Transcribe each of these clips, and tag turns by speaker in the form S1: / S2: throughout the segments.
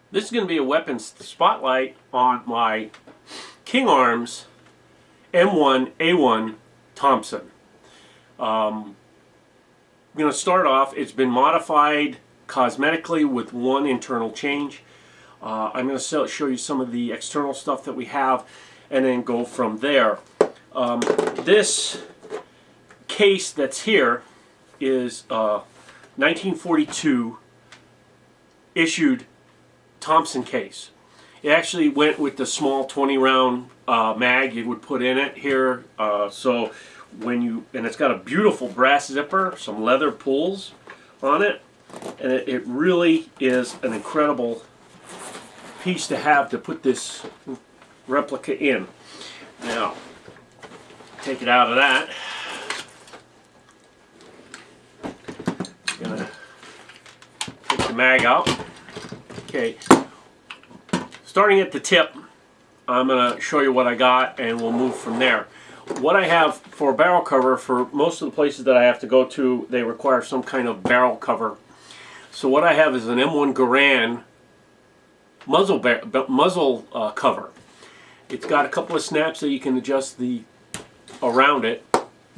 S1: This is going to be a weapons spotlight on my King Arms M1A1 Thompson. I'm going to start off, it's been modified cosmetically with one internal change. I'm going to show you some of the external stuff that we have and then go from there. This case that's here is 1942 issued Thompson case. It actually went with the small 20 round mag you would put in it here. So when you, and it's got a beautiful brass zipper, some leather pulls on it, and it really is an incredible piece to have to put this replica in. Now, take it out of that. Gonna take the mag out. Okay, starting at the tip, I'm going to show you what I got and we'll move from there. What I have for barrel cover, for most of the places that I have to go to, they require some kind of barrel cover. So what I have is an M1 Garand muzzle cover. It's got a couple of snaps that you can adjust around it,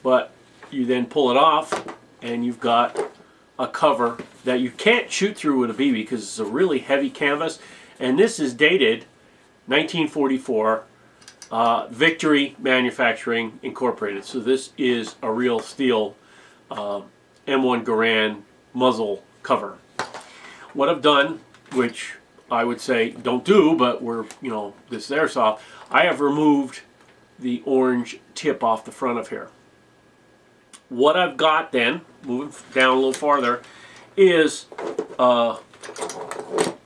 S1: but you then pull it off and you've got a cover that you can't shoot through with a BB because it's a really heavy canvas, and this is dated 1944, Victory Manufacturing Incorporated. So this is a real steel M1 Garand muzzle cover. What I've done, which I would say don't do, but this is airsoft, I have removed the orange tip off the front of here. What I've got then, moving down a little farther, is a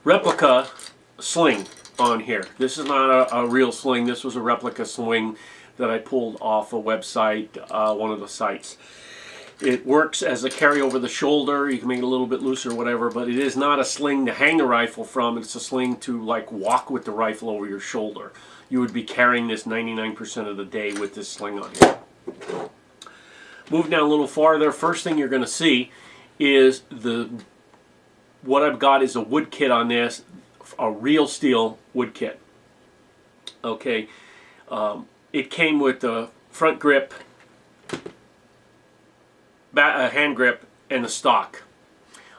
S1: replica sling on here. This is not a real sling. This was a replica sling that I pulled off a website, one of the sites. It works as a carry over the shoulder. You can make it a little bit looser or whatever, but it is not a sling to hang the rifle from. It's a sling to like walk with the rifle over your shoulder. You would be carrying this 99% of the day with this sling on here. Move down a little farther. First thing you're going to see is what I've got is a wood kit on this, a real steel wood kit. Okay, it came with the front grip, hand grip, and the stock.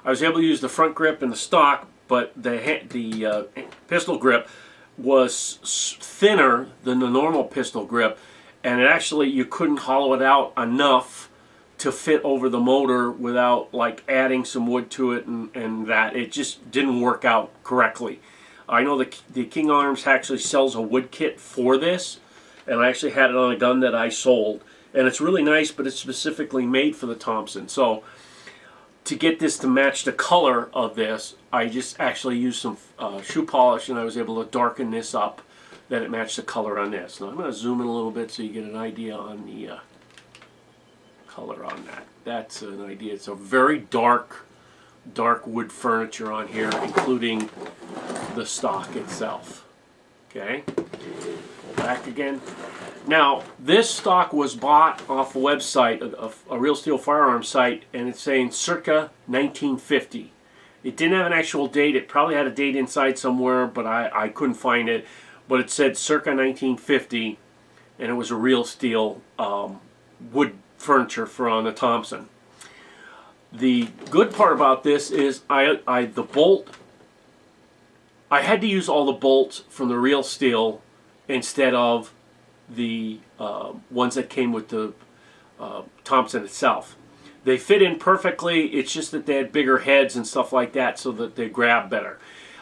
S1: I was able to use the front grip and the stock, but the pistol grip was thinner than the normal pistol grip, and you couldn't hollow it out enough to fit over the motor without like adding some wood to it, and that it just didn't work out correctly. I know the King Arms actually sells a wood kit for this, and I actually had it on a gun that I sold, and it's really nice, but it's specifically made for the Thompson. So to get this to match the color of this, I just actually used some shoe polish, and I was able to darken this up that it matched the color on this. Now I'm going to zoom in a little bit so you get an idea on the color on that. That's an idea. It's a very dark wood furniture on here, including the stock itself. Okay, pull back again. Now this stock was bought off a website, a Real Steel Firearms site, and it's saying circa 1950. It didn't have an actual date. It probably had a date inside somewhere, but I couldn't find it. But it said circa 1950, and it was a real steel wood furniture on the Thompson. The good part about this is the bolt, I had to use all the bolts from the real steel instead of the ones that came with the Thompson itself. They fit in perfectly. It's just that they had bigger heads and stuff like that so that they grab better.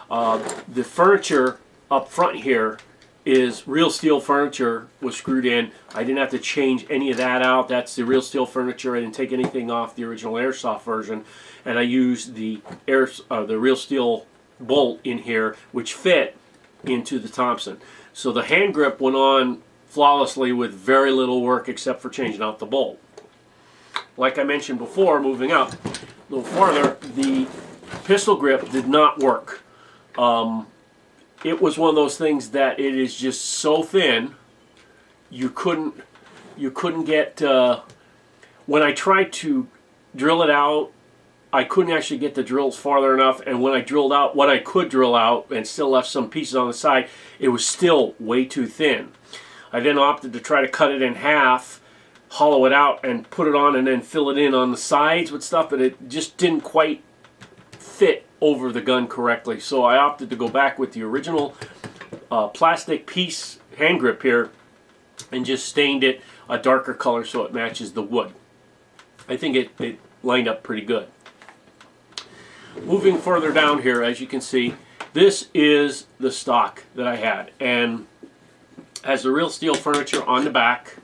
S1: The furniture up front here is real steel furniture, was screwed in. I didn't have to change any of that out. That's the real steel furniture. I didn't take anything off the original Airsoft version, and I used the real steel bolt in here, which fit into the Thompson. So the hand grip went on flawlessly with very little work except for changing out the bolt. Like I mentioned before, moving up a little farther, the pistol grip did not work. It was one of those things that it is just so thin you couldn't get when I tried to drill it out I couldn't actually get the drills farther enough, and when I drilled out what I could drill out and still left some pieces on the side, it was still way too thin. I then opted to try to cut it in half, hollow it out, and put it on and then fill it in on the sides with stuff, but it just didn't quite fit over the gun correctly. So I opted to go back with the original plastic piece hand grip here and just stained it a darker color so it matches the wood. I think it lined up pretty good. Moving further down here, as you can see, this is the stock that I had, and has the real steel furniture on the back.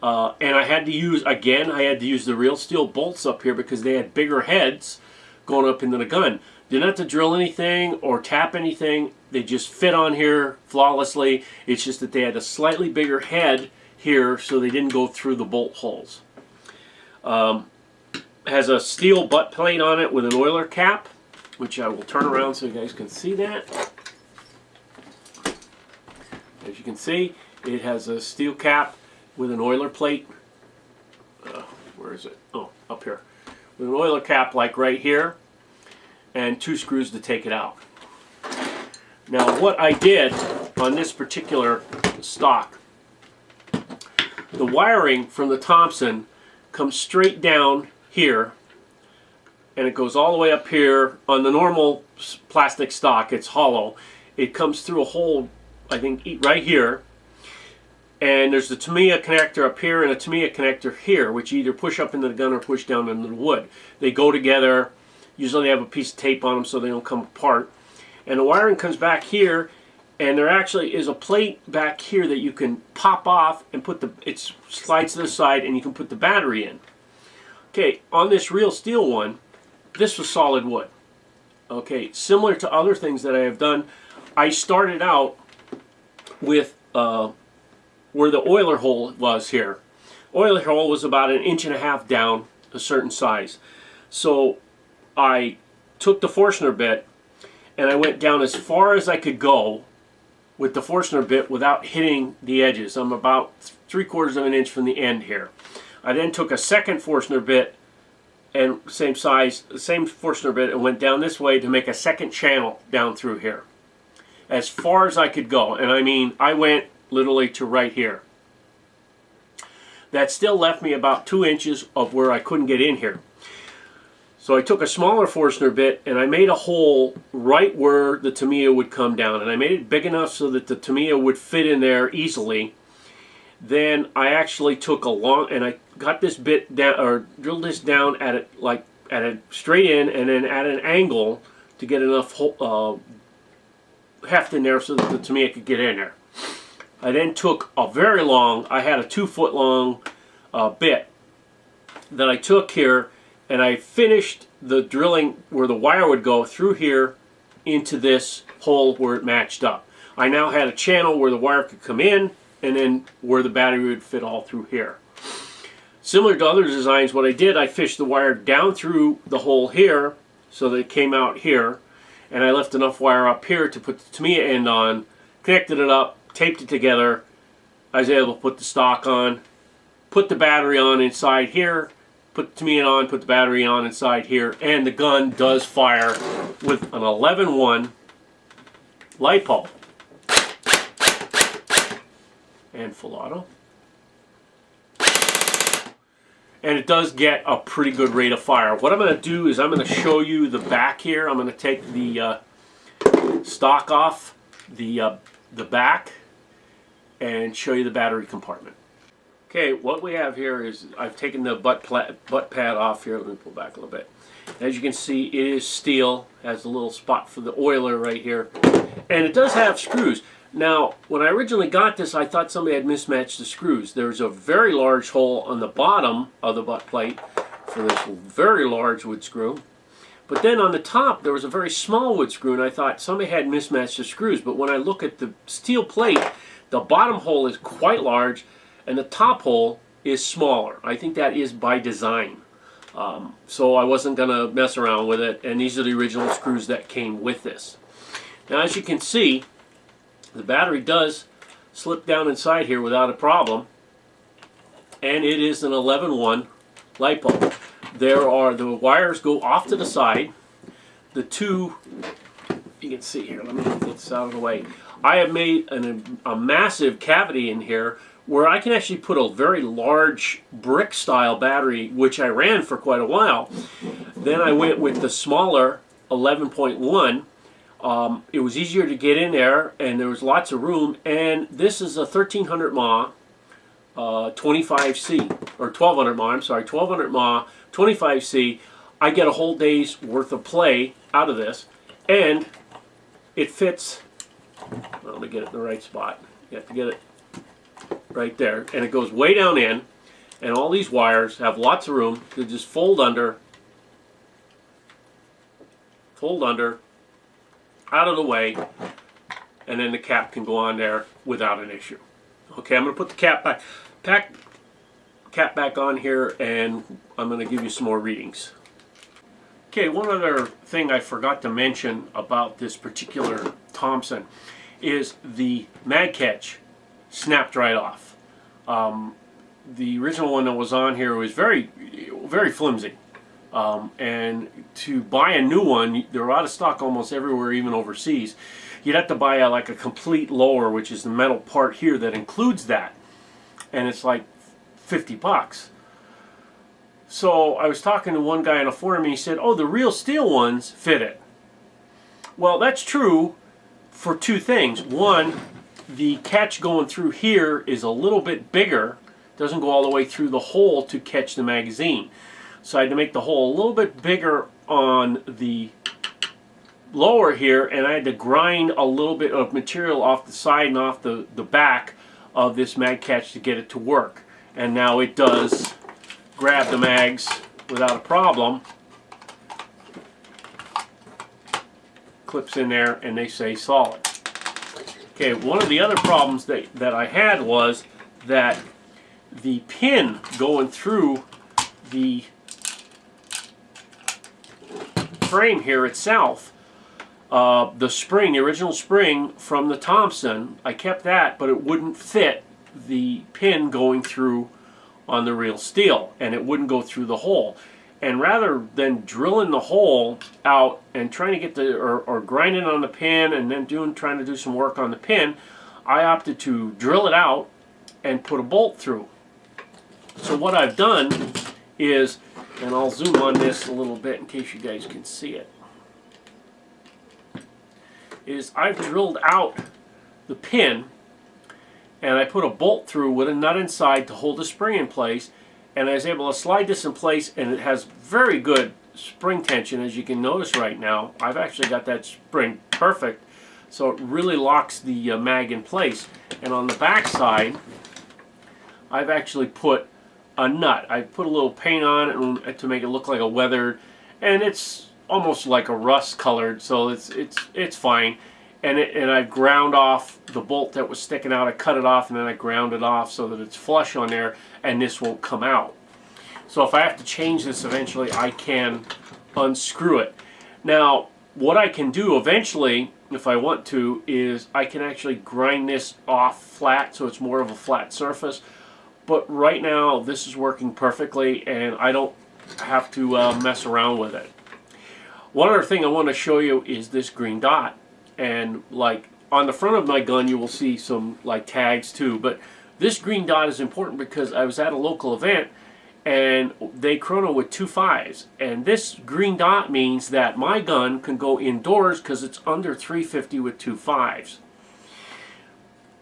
S1: And I had to use the real steel bolts up here because they had bigger heads going up into the gun. Didn't have to drill anything or tap anything. They just fit on here flawlessly. It's just that they had a slightly bigger head here so they didn't go through the bolt holes. Has a steel butt plate on it with an oiler cap, which I will turn around so you guys can see that. As you can see, it has a steel cap with an oiler plate. Where is it? Oh, up here. With an oiler cap like right here, and 2 screws to take it out. Now what I did on this particular stock, the wiring from the Thompson comes straight down here, and it goes all the way up here. On the normal plastic stock, it's hollow. It comes through a hole, I think, right here, and there's the Tamiya connector up here and a Tamiya connector here, which you either push up into the gun or push down into the wood. They go together. Usually they have a piece of tape on them so they don't come apart. And the wiring comes back here, and there actually is a plate back here that you can pop off and put it slides to the side, and you can put the battery in. Okay, on this real steel one, this was solid wood. Okay, similar to other things that I have done, I started out with where the oiler hole was here. Oiler hole was about 1.5 inches down, a certain size. So I took the Forstner bit and I went down as far as I could go with the Forstner bit without hitting the edges. I'm about 3/4 of an inch from the end here. I then took a second Forstner bit and same size, same Forstner bit, and went down this way to make a second channel down through here. As far as I could go, and I mean, I went literally to right here. That still left me about 2 inches of where I couldn't get in here. So I took a smaller Forstner bit and I made a hole right where the Tamiya would come down, and I made it big enough so that the Tamiya would fit in there easily. Then I actually took and I got this bit down, or drilled this down at it like at a straight in and then at an angle to get enough heft in there so that the Tamiya could get in there. I then took a very long, I had a 2-foot long bit that I took here, and I finished the drilling where the wire would go through here into this hole where it matched up. I now had a channel where the wire could come in and then where the battery would fit all through here. Similar to other designs, what I did, I fished the wire down through the hole here so that it came out here, and I left enough wire up here to put the Tamiya end on, connected it up, taped it together. I was able to put the stock on, put the battery on inside here, put the Tamiya on, put the battery on inside here, and the gun does fire with an 11-1 LiPo and full auto. And it does get a pretty good rate of fire. What I'm going to do is I'm going to show you the back here. I'm going to take the stock off the back and show you the battery compartment. Okay, what we have here is I've taken the butt pad off here. Let me pull back a little bit. As you can see, it is steel. Has a little spot for the oiler right here, and it does have screws. Now, when I originally got this, I thought somebody had mismatched the screws. There's a very large hole on the bottom of the butt plate for this very large wood screw. But then on the top, there was a very small wood screw, and I thought somebody had mismatched the screws. But when I look at the steel plate, the bottom hole is quite large, and the top hole is smaller. I think that is by design. So I wasn't going to mess around with it, and these are the original screws that came with this. Now, as you can see, the battery does slip down inside here without a problem, and it is an 11-1 LiPo. the wires go off to the side. The two, you can see here, let me get this out of the way. I have made a massive cavity in here where I can actually put a very large brick style battery, which I ran for quite a while. Then I went with the smaller 11.1. It was easier to get in there, and there was lots of room. And this is a 1300 mAh 25C, or 1200 mAh, I'm sorry, 1200 mAh 25C. I get a whole day's worth of play out of this, and it fits. Well, let me get it in the right spot. You have to get it right there, and it goes way down in, and all these wires have lots of room to just fold under, out of the way, and then the cap can go on there without an issue. Okay, I'm going to put the cap back on here, and I'm going to give you some more readings. Okay, one other thing I forgot to mention about this particular Thompson is the mag catch snapped right off. The original one that was on here was very flimsy. And to buy a new one, they're out of stock almost everywhere, even overseas. You'd have to buy like a complete lower, which is the metal part here that includes that. And it's like 50 bucks. So I was talking to one guy on a forum, and he said, oh, the real steel ones fit it. Well, that's true for two things. One, the catch going through here is a little bit bigger. Doesn't go all the way through the hole to catch the magazine. So I had to make the hole a little bit bigger on the lower here, and I had to grind a little bit of material off the side and off the back of this mag catch to get it to work. And now it does grab the mags without a problem. Clips in there and they stay solid. Okay, one of the other problems that I had was that the pin going through the frame here itself, the spring, the original spring from the Thompson, I kept that, but it wouldn't fit the pin going through on the real steel, and it wouldn't go through the hole. And rather than drilling the hole out and trying to get or grinding on the pin and then trying to do some work on the pin, I opted to drill it out and put a bolt through. So what I've done is, and I'll zoom on this a little bit in case you guys can see it, is I've drilled out the pin and I put a bolt through with a nut inside to hold the spring in place, and I was able to slide this in place, and it has very good spring tension, as you can notice right now. I've actually got that spring perfect, so it really locks the mag in place. And on the back side, I've actually put a nut. I put a little paint on it to make it look like a weathered, and it's almost like a rust colored, so it's fine. And I ground off the bolt that was sticking out. I cut it off and then I ground it off so that it's flush on there and this won't come out. So if I have to change this eventually, I can unscrew it. Now, what I can do eventually, if I want to, is I can actually grind this off flat so it's more of a flat surface. But right now, this is working perfectly and I don't have to mess around with it. One other thing I want to show you is this green dot. And like on the front of my gun you will see some like tags too, but this green dot is important because I was at a local event and they chrono with 2.5s, and this green dot means that my gun can go indoors because it's under 350 with 2.5s.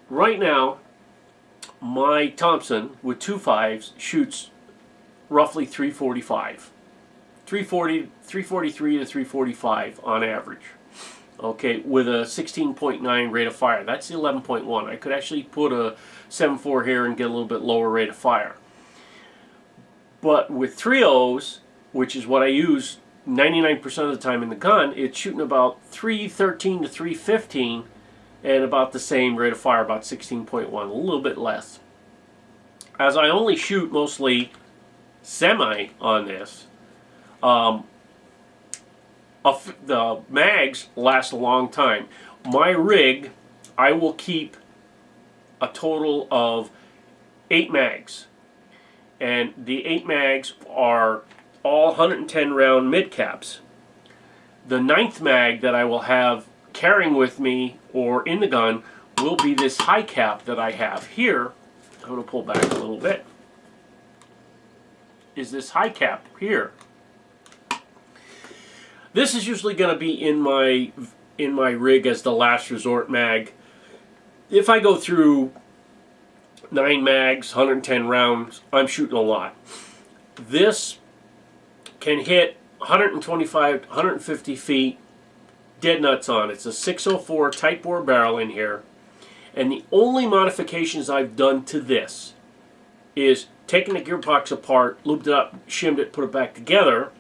S1: Right now my Thompson with 2.5s shoots roughly 345, 343 to 345 on average. Okay, with a 16.9 rate of fire. That's the 11.1. I could actually put a 7.4 here and get a little bit lower rate of fire. But with 3.0s, which is what I use 99% of the time in the gun, it's shooting about 313 to 315 and about the same rate of fire, about 16.1, a little bit less. As I only shoot mostly semi on this, the mags last a long time. My rig, I will keep a total of 8 mags. And the 8 mags are all 110 round mid caps. The 9th mag that I will have carrying with me or in the gun will be this high cap that I have here. I'm going to pull back a little bit. Is this high cap here. This is usually going to be in my rig as the last resort mag. If I go through 9 mags, 110 rounds, I'm shooting a lot. This can hit 125, 150 feet, dead nuts on. It's a 604 tight bore barrel in here. And the only modifications I've done to this is taking the gearbox apart, lubed it up, shimmed it, put it back together,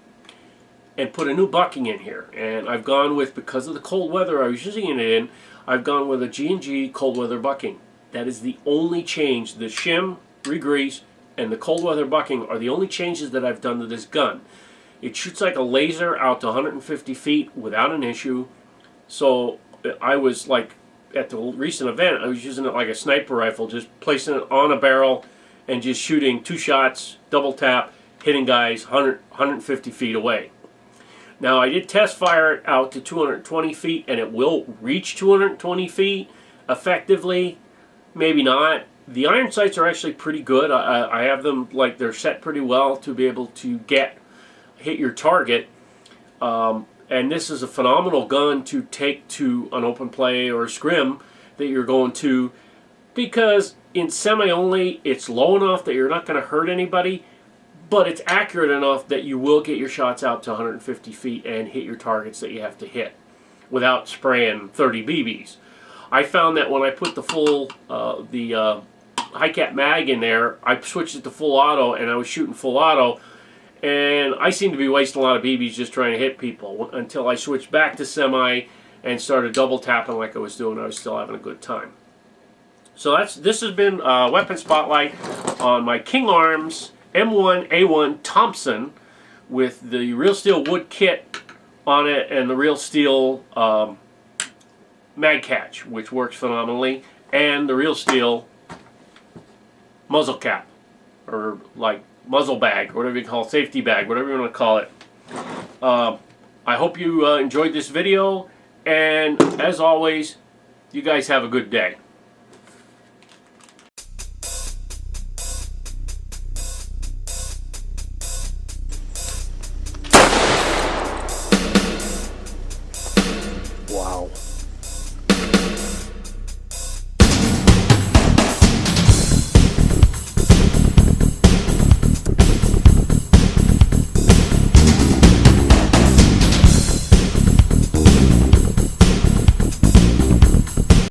S1: and put a new bucking in here. And I've gone with, because of the cold weather I was using it in, I've gone with a G&G cold weather bucking. That is the only change. The shim, re-grease, and the cold weather bucking are the only changes that I've done to this gun. It shoots like a laser out to 150 feet without an issue. So I was like, at the recent event, I was using it like a sniper rifle, just placing it on a barrel and just shooting 2 shots, double tap, hitting guys 150 feet away. Now I did test fire it out to 220 feet, and it will reach 220 feet effectively. Maybe not. The iron sights are actually pretty good. I have them, like, they're set pretty well to be able to hit your target. And this is a phenomenal gun to take to an open play or a scrim that you're going to, because in semi only it's low enough that you're not going to hurt anybody, but it's accurate enough that you will get your shots out to 150 feet and hit your targets that you have to hit without spraying 30 BBs. I found that when I put the full high cap mag in there, I switched it to full auto, and I was shooting full auto, and I seemed to be wasting a lot of BBs just trying to hit people until I switched back to semi and started double tapping like I was doing. I was still having a good time. So this has been Weapon Spotlight on my King Arms M1A1 Thompson with the Real Steel wood kit on it and the Real Steel mag catch, which works phenomenally, and the Real Steel muzzle cap, or like muzzle bag, or whatever you call it, safety bag, whatever you want to call it. I hope you enjoyed this video, and as always, you guys have a good day.